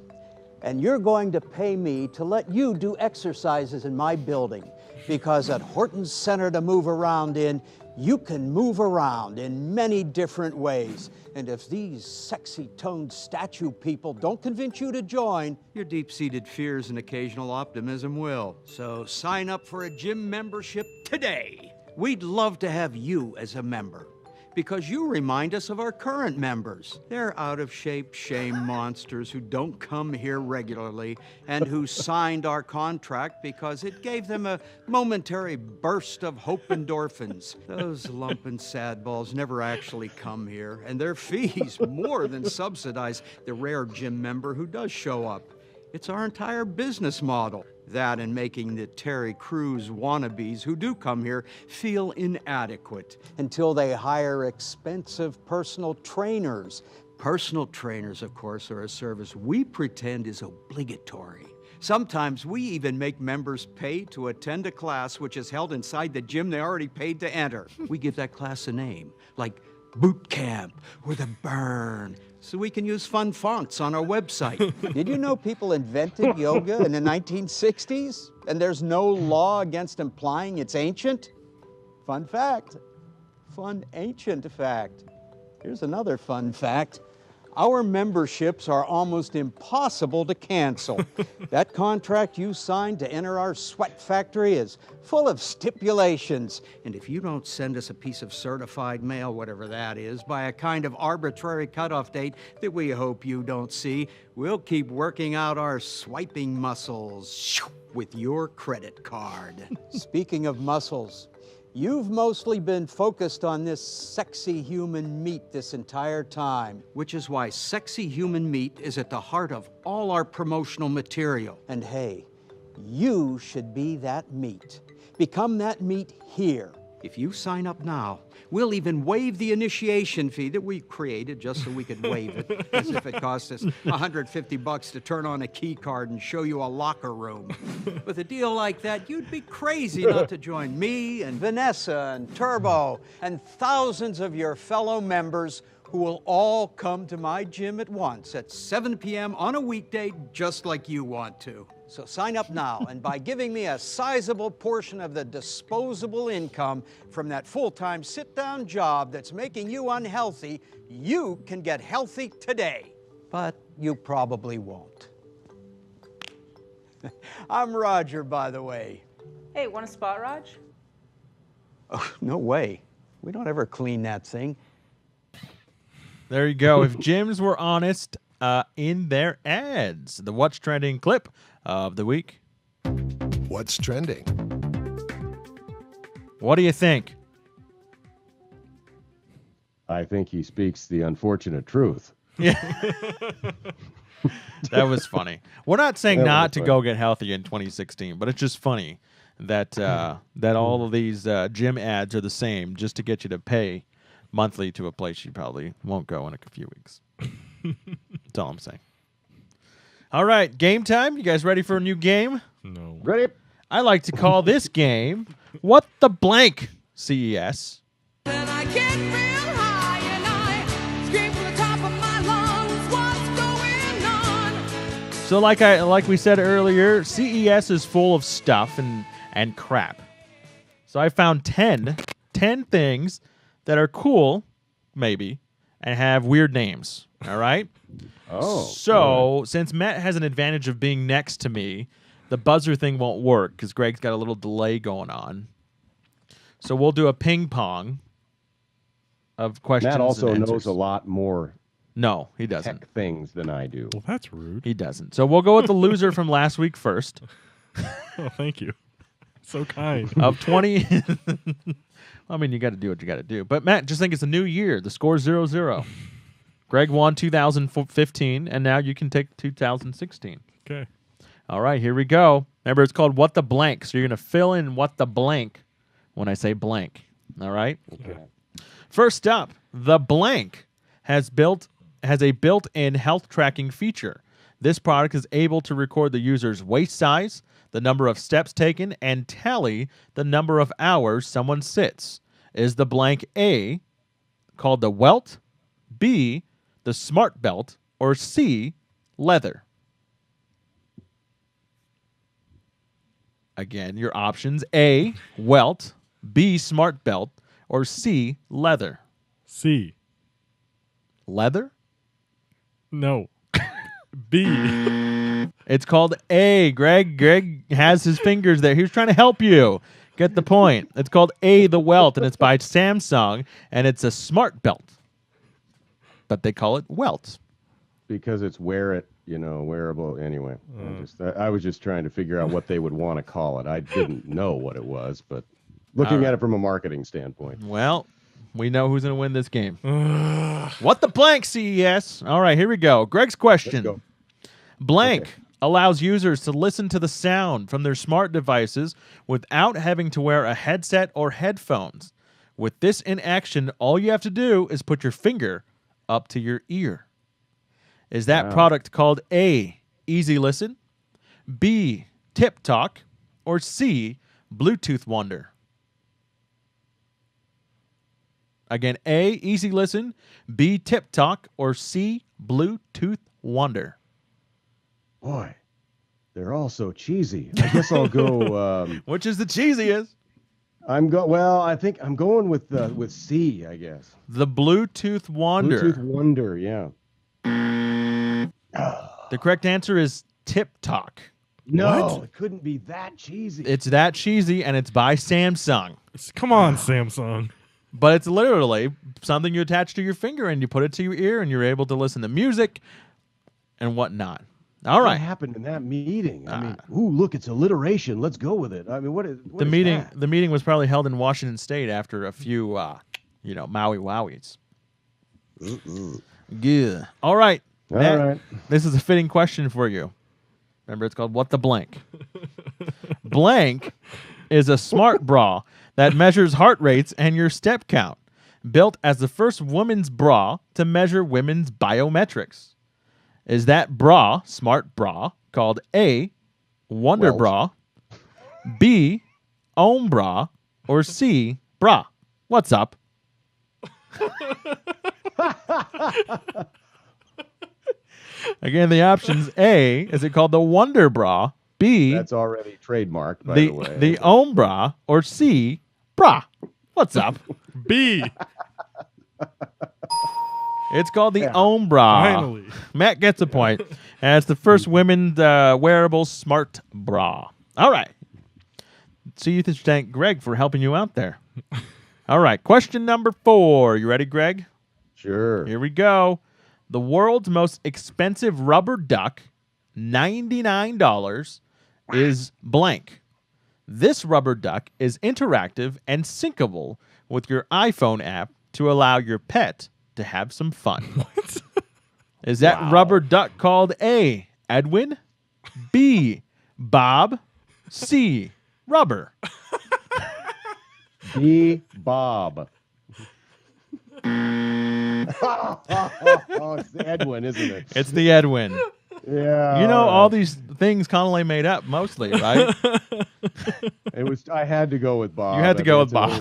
and you're going to pay me to let you do exercises in my building, because at Horton's Center to Move Around in, you can move around in many different ways. And if these sexy-toned statue people don't convince you to join, Your deep-seated fears and occasional optimism will. So sign up for a gym membership today. We'd love to have you as a member, because you remind us of our current members. They're out-of-shape shame monsters who don't come here regularly and who signed our contract because it gave them a momentary burst of hope endorphins. Those lumpin' sad balls never actually come here, and their fees more than subsidize the rare gym member who does show up. It's our entire business model. That and making the Terry Crews wannabes who do come here feel inadequate. until they hire expensive personal trainers. Personal trainers, of course, are a service we pretend is obligatory. Sometimes we even make members pay to attend a class which is held inside the gym they already paid to enter. We give that class a name, like Boot Camp or The Burn, so we can use fun fonts on our website. Did you know people invented yoga in the 1960s? And there's no law against implying it's ancient? Fun fact. Fun ancient fact. Here's another fun fact. Our memberships are almost impossible to cancel. That contract you signed to enter our sweat factory is full of stipulations. And if you don't send us a piece of certified mail, whatever that is, by a kind of arbitrary cutoff date that we hope you don't see, we'll keep working out our swiping muscles with your credit card. Speaking of muscles, you've mostly been focused on this sexy human meat this entire time. Which is why sexy human meat is at the heart of all our promotional material. And hey, you should be that meat. Become that meat here. If you sign up now, we'll even waive the initiation fee that we created just so we could waive it, as if it cost us $150 to turn on a key card and show you a locker room. With a deal like that, you'd be crazy not to join me and Vanessa and Turbo and thousands of your fellow members who will all come to my gym at once at 7 p.m. on a weekday, just like you want to. So sign up now, and by giving me a sizable portion of the disposable income from that full-time sit-down job that's making you unhealthy, you can get healthy today. But you probably won't. I'm Roger, by the way. Hey, want a spot, Raj? Oh, no way. We don't ever clean that thing. There you go. If gyms were honest in their ads. The What's Trending clip of the week. What's trending? What do you think? I think he speaks the unfortunate truth. Yeah. That was funny. We're not saying That not was to funny. go get healthy in 2016, but it's just funny that that all of these gym ads are the same just to get you to pay monthly to a place you probably won't go in a few weeks. That's all I'm saying. All right, game time. You guys ready for a new game? No. Ready? I like to call this game What the Blank CES. And I get real high and I scream from the top of my lungs, what's going on? So like we said earlier, CES is full of stuff and crap. So I found 10 things that are cool, maybe, and have weird names. All right? Oh. So, since Matt has an advantage of being next to me, the buzzer thing won't work because Greg's got a little delay going on. So we'll do a ping pong of questions. Matt also and knows answers. a lot more No, he doesn't. tech things than I do. Well, that's rude. He doesn't. So we'll go with the loser from last week first. Oh, thank you. So kind. Of 20. I mean, you got to do what you got to do. But Matt, just think it's a new year. The score's 0-0. Greg won 2015, and now you can take 2016. Okay. All right, here we go. Remember, it's called What the Blank. So you're going to fill in what the blank when I say blank. All right? Okay. First up, the blank has a built-in health tracking feature. This product is able to record the user's waist size, the number of steps taken, and tally the number of hours someone sits. Is the blank A, called the Welt, B, the Smart Belt, or C, leather? Again, your options: A, Welt, B, Smart Belt, or C, leather. C. Leather? No. B. It's called A. Greg has his fingers there. He was trying to help you get the point. It's called A, the Welt, and it's by Samsung, and it's a smart belt. But they call it Welt. Because it's wearable. Anyway, I was just trying to figure out what they would want to call it. I didn't know what it was, but looking at it from a marketing standpoint. Well, we know who's going to win this game. What the blank, CES? All right, here we go. Greg's question. Let's go. Blank allows users to listen to the sound from their smart devices without having to wear a headset or headphones. With this in action, all you have to do is put your finger up to your ear. Is that product called A, Easy Listen, B, Tip Talk, or C, Bluetooth Wonder? Again, A, Easy Listen, B, Tip Talk, or C, Bluetooth Wonder? Boy, they're all so cheesy. I guess I'll go. Which is the cheesiest? I think I'm going with C. I guess The Bluetooth Wonder. Bluetooth Wonder. Yeah. The correct answer is Tip Talk. No, it couldn't be that cheesy. It's that cheesy, and it's by Samsung. Come on, Samsung. But it's literally something you attach to your finger, and you put it to your ear, and you're able to listen to music and whatnot. All What right. happened in that meeting? I mean, look, it's alliteration. Let's go with it. I mean, what is The meeting was probably held in Washington State after a few, Maui Wowies. Yeah. All right. All Matt, right. This is a fitting question for you. Remember, it's called What the Blank. Blank is a smart bra that measures heart rates and your step count, built as the first women's bra to measure women's biometrics. Is that bra, smart bra, called A, Wonder Bra, B, Ohm Bra, or C, Bra? What's up? Again, the options: A, is it called the Wonder Bra? B, That's already trademarked, by the way. the Ohm Bra, or C, Bra? What's up? B. It's called the Ohm Bra. Finally. Matt gets a point. And it's the first women's wearable smart bra. All right. So you should thank Greg for helping you out there. All right. Question number 4. You ready, Greg? Sure. Here we go. The world's most expensive rubber duck, $99, is blank. This rubber duck is interactive and syncable with your iPhone app to allow your pet to have some fun. What? Is that rubber duck called A, Edwin, B, Bob, C, Rubber? B, Bob. Oh, it's the Edwin, isn't it? It's the Edwin. Yeah. You know, all these things Connolly made up mostly, right? It was. I had to go with Bob. You had to go with Bob.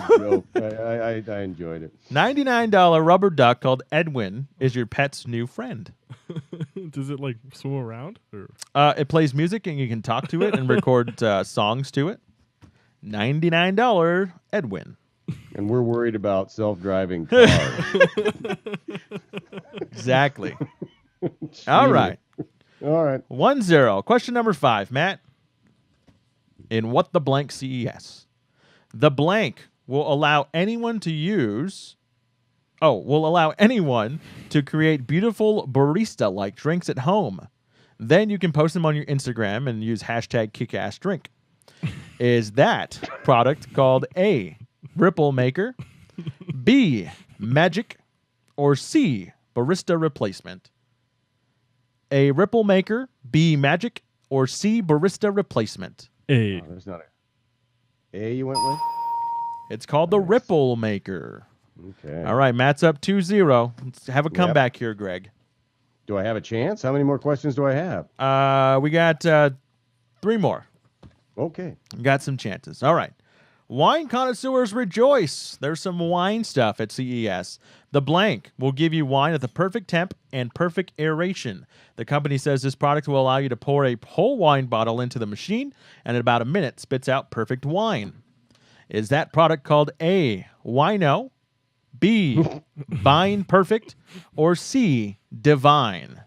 I enjoyed it. $99 rubber duck called Edwin is your pet's new friend. Does it like swim around? Or? It plays music and you can talk to it and record songs to it. $99 Edwin. And we're worried about self-driving cars. Exactly. All right. All right. 1-0. Question number 5, Matt. In What the Blank CES, the blank will allow anyone to create beautiful barista-like drinks at home. Then you can post them on your Instagram and use hashtag #KickassDrink. Is that product called A, Ripple Maker, B, Magic, or C, barista replacement? A ripple maker, B, magic, or C, barista replacement? A. Oh, there's not a you went with? It's called the ripple maker. Okay. All right, Matt's up 2-0. Let's have a comeback here, Greg. Do I have a chance? How many more questions do I have? We got 3 more. Okay. Got some chances. All right. Wine connoisseurs rejoice. There's some wine stuff at CES. The Blank will give you wine at the perfect temp and perfect aeration. The company says this product will allow you to pour a whole wine bottle into the machine and in about a minute spits out perfect wine. Is that product called A, Wino, B, Vine Perfect, or C, Divine?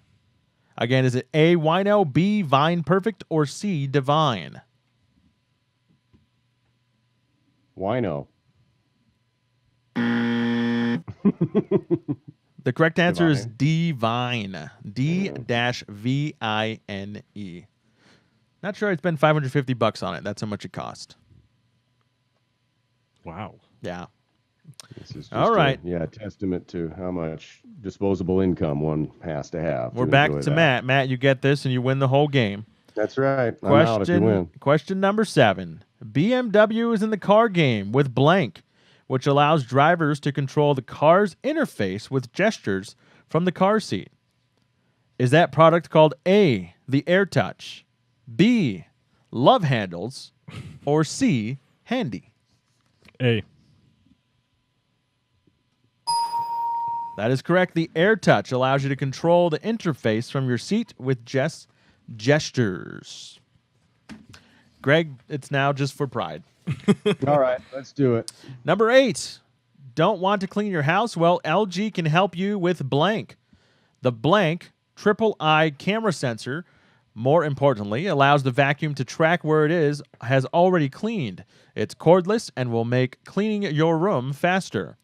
Again, is it A, Wino, B, Vine Perfect, or C, Divine? Wino. The correct answer is Divine. Divine. D-V-I-N-E. Not sure I'd spend $550 on it. That's how much it cost. Wow. Yeah. This is just All right. a testament to how much disposable income one has to have. We're to back enjoy to that. Matt. Matt, you get this and you win the whole game. That's right. I'm out if you win. Question number 7. BMW is in the car game with Blank, which allows drivers to control the car's interface with gestures from the car seat. Is that product called A, the AirTouch, B, Love Handles, or C, Handy? A. That is correct. The AirTouch allows you to control the interface from your seat with gestures. Greg, it's now just for pride. All right, let's do it. Number 8. Don't want to clean your house? Well, LG can help you with Blank. The Blank triple eye camera sensor, more importantly, allows the vacuum to track where it has already cleaned. It's cordless and will make cleaning your room faster.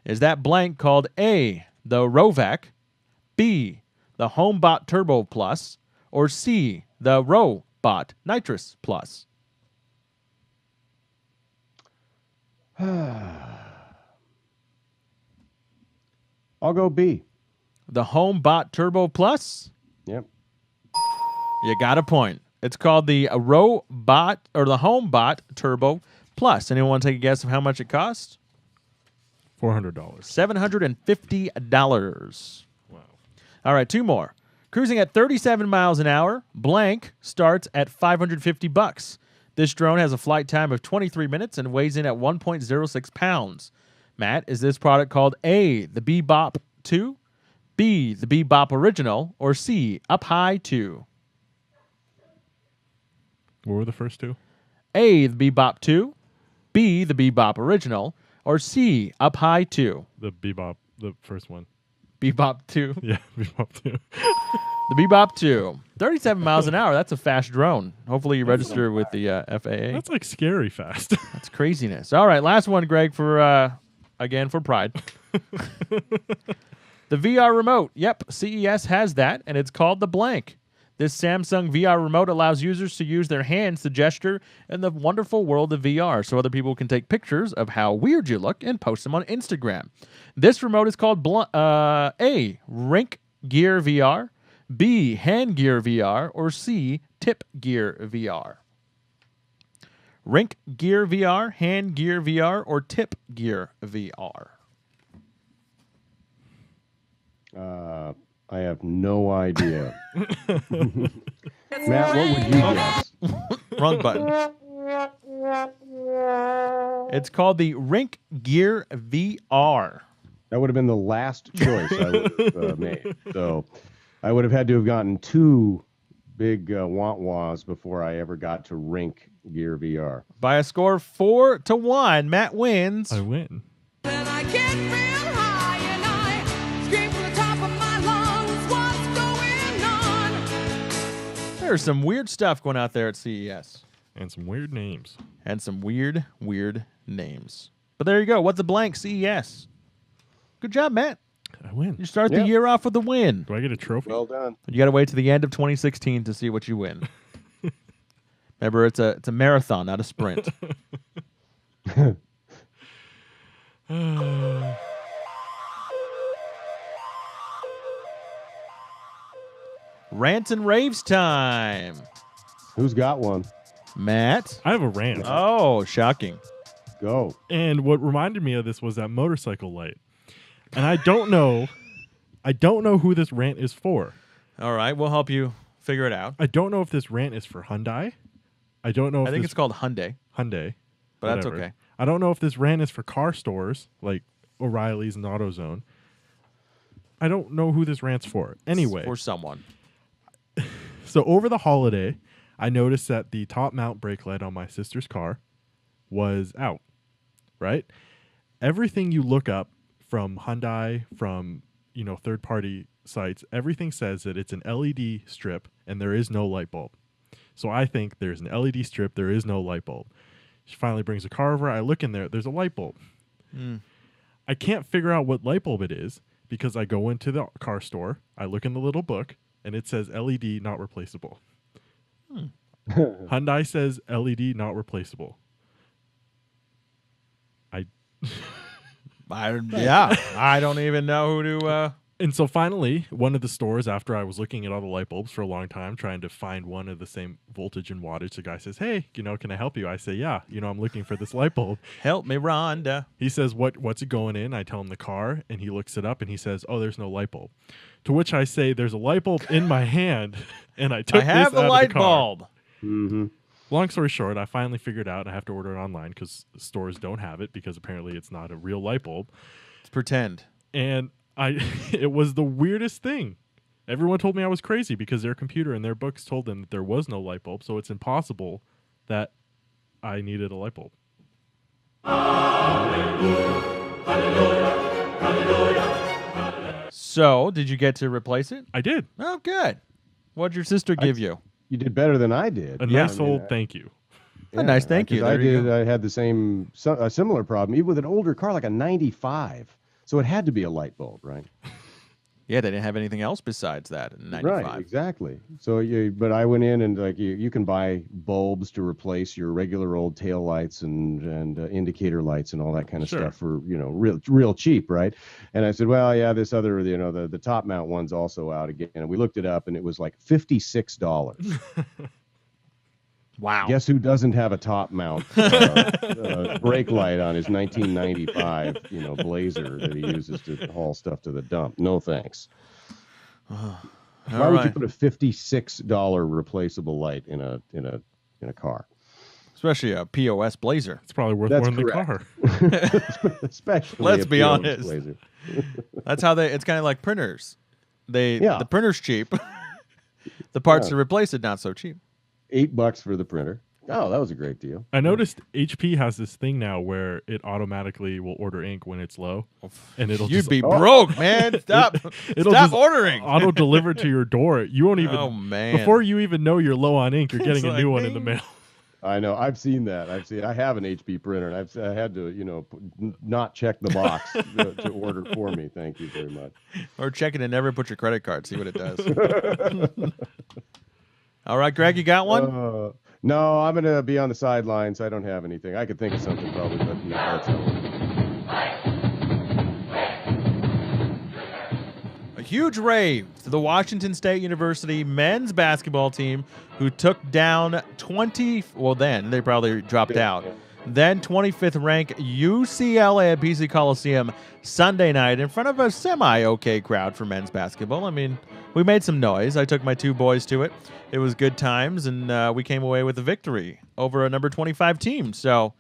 Is that Blank called A, the Rovac, B, the HomeBot Turbo Plus, or C, the Robot Nitrous Plus? I'll go B. The HomeBot Turbo Plus? Yep. You got a point. It's called the Robot or the HomeBot Turbo Plus. Anyone want to take a guess of how much it costs? $400. $750. Wow. All right, 2 more. Cruising at 37 miles an hour, Blank starts at $550. This drone has a flight time of 23 minutes and weighs in at 1.06 pounds. Matt, is this product called A, the Bebop 2, B, the Bebop Original, or C, Up High 2? What were the first 2? A, the Bebop 2, B, the Bebop Original, or C, Up High 2? The Bebop, the first one. Bebop 2. Yeah, Bebop 2. The Bebop 2. 37 miles an hour. That's a fast drone. Hopefully you register with the FAA. That's like scary fast. That's craziness. All right, last one, Greg, for again for pride. The VR remote. Yep, CES has that, and it's called the Blank. This Samsung VR remote allows users to use their hands to gesture in the wonderful world of VR so other people can take pictures of how weird you look and post them on Instagram. This remote is called A, Rink Gear VR, B, Hand Gear VR, or C, Tip Gear VR. Rink Gear VR, Hand Gear VR, or Tip Gear VR? I have no idea. Matt, what would you guess? Wrong button. It's called the Rink Gear VR. That would have been the last choice I would have made. So I would have had to have gotten 2 big want-was before I ever got to Rink Gear VR. By a score of 4-1, Matt wins. I win. Then I get real high and I scream from the top of my lungs, what's going on? There's some weird stuff going out there at CES. And some weird names. And some weird, weird names. But there you go. What's a Blank CES? Good job, Matt. I win. You start the year off with a win. Do I get a trophy? Well done. You got to wait to the end of 2016 to see what you win. Remember, it's a marathon, not a sprint. Rants and raves time. Who's got one? Matt? I have a rant. Oh, shocking. Go. And what reminded me of this was that motorcycle light. And I don't know who this rant is for. All right, we'll help you figure it out. I don't know if this rant is for Hyundai. I don't know if I think this it's called Hyundai, Hyundai. but that's whatever. okay. I don't know if this rant is for car stores like O'Reilly's and AutoZone. I don't know who this rant's for. Anyway, It's for someone. so over the holiday, I noticed that the top mount brake light on my sister's car was out, right? Everything you look up from Hyundai, from, third-party sites, everything says that it's an LED strip and there is no light bulb. So I think there's an LED strip, there is no light bulb. She finally brings the car over. I look in there, there's a light bulb. I can't figure out what light bulb it is because I go into the car store, I look in the little book, and it says LED not replaceable. Hyundai says LED not replaceable. I don't even know who to. And so finally, one of the stores, after I was looking at all the light bulbs for a long time, trying to find one of the same voltage and wattage, the guy says, "Hey, can I help you?" I say, "Yeah, I'm looking for this light bulb." Help me, Rhonda. He says, what's it going in? I tell him the car, and he looks it up, and he says, "Oh, there's no light bulb." To which I say, "There's a light bulb in my hand," and I took I have this the out light of the car. bulb. Mm-hmm. Long story short, I finally figured out I have to order it online because stores don't have it because apparently it's not a real light bulb. Let's pretend. And it was the weirdest thing. Everyone told me I was crazy because their computer and their books told them that there was no light bulb, so it's impossible that I needed a light bulb. So, did you get to replace it? I did. Oh, good. What'd your sister give you? You did better than I did. A nice old thank you. A nice thank you. 'cause There you go. I had the a similar problem, even with an older car, like a 95. So it had to be a light bulb, right? Yeah, they didn't have anything else besides that in 95. Right, exactly. So but I went in and you can buy bulbs to replace your regular old tail lights and indicator lights and all that kind of Sure. stuff for real cheap, right? And I said, well, yeah, this other the top mount one's also out again. And we looked it up and it was like $56. Wow. Guess who doesn't have a top mount brake light on his 1995 Blazer that he uses to haul stuff to the dump? No thanks. Why would you put a $56 replaceable light in a car? Especially a POS Blazer. It's probably worth That's more than the car. Especially Let's a be POS honest. Blazer. That's how it's kind of like printers. Yeah. The printer's cheap. The parts Yeah. to replace it not so cheap. $8 for the printer. Oh, that was a great deal. I noticed HP has this thing now where it automatically will order ink when it's low, and it'll You'd just be broke, man. Stop. it'll Stop just ordering. auto deliver to your door. You won't even Oh, man. before you even know you're low on ink, you're getting It's a new like, one in the ding. mail. I know. I've seen that. I have an HP printer, and I had to, not check the box to order for me. Thank you very much. Or check it and never put your credit card. See what it does. All right, Greg, you got one? No, I'm going to be on the sidelines. I don't have anything. I could think of something probably, but no, that's A huge rave to the Washington State University men's basketball team who took down then they probably dropped out. Then 25th ranked UCLA at PC Coliseum Sunday night in front of a semi-okay crowd for men's basketball. I mean, we made some noise. I took my two boys to it. It was good times, and we came away with a victory over a number 25 team. So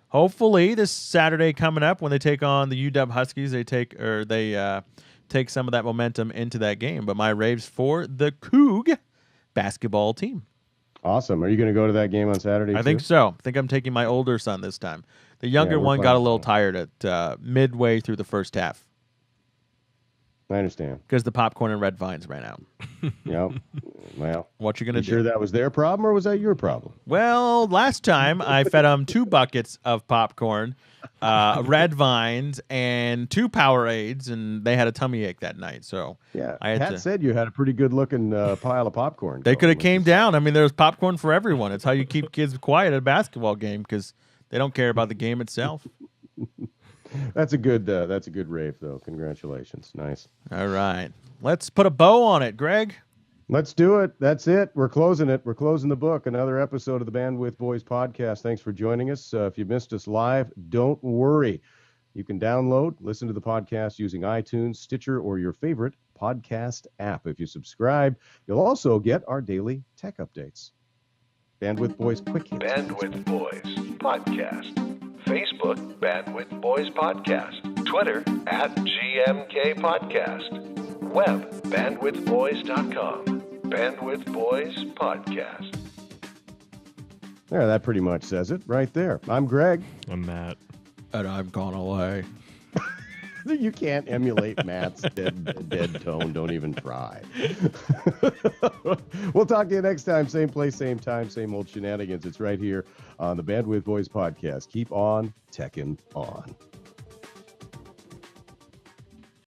hopefully this Saturday coming up when they take on the UW Huskies, they take some of that momentum into that game. But my raves for the Coug basketball team. awesome. Are you going to go to that game on Saturday? I think too? so. I think I'm taking my older son this time. The younger we're one got playing a little tired at midway through the first half I understand. because the popcorn and red vines ran out. Yep. Well, What you gonna you do? sure that was their problem or was that your problem? Well, last time I fed them 2 buckets of popcorn, red vines, and 2 Powerades, and they had a tummy ache that night. So Yeah. I had Pat to. said you had a pretty good looking pile of popcorn. They going, could have which came is- down. I mean, there's popcorn for everyone. It's how you keep kids quiet at a basketball game because they don't care about the game itself. That's a good rave though. Congratulations. Nice. All right. Let's put a bow on it, Greg. Let's do it. That's it. We're closing it. We're closing the book. Another episode of the Bandwidth Boys podcast. Thanks for joining us. If you missed us live, don't worry. You can download, listen to the podcast using iTunes, Stitcher, or your favorite podcast app. If you subscribe, you'll also get our daily tech updates. Bandwidth Boys Quick Hits. Bandwidth Boys Podcast. Facebook, Bandwidth Boys Podcast. Twitter, @GMK Podcast. Web, bandwidthboys.com. Bandwidth Boys Podcast. There, that pretty much says it right there. I'm Greg. I'm Matt. And I've gone away. You can't emulate Matt's dead tone. Don't even try. We'll talk to you next time. Same place, same time, same old shenanigans. It's right here on the Bandwidth Boys podcast. Keep on teching on.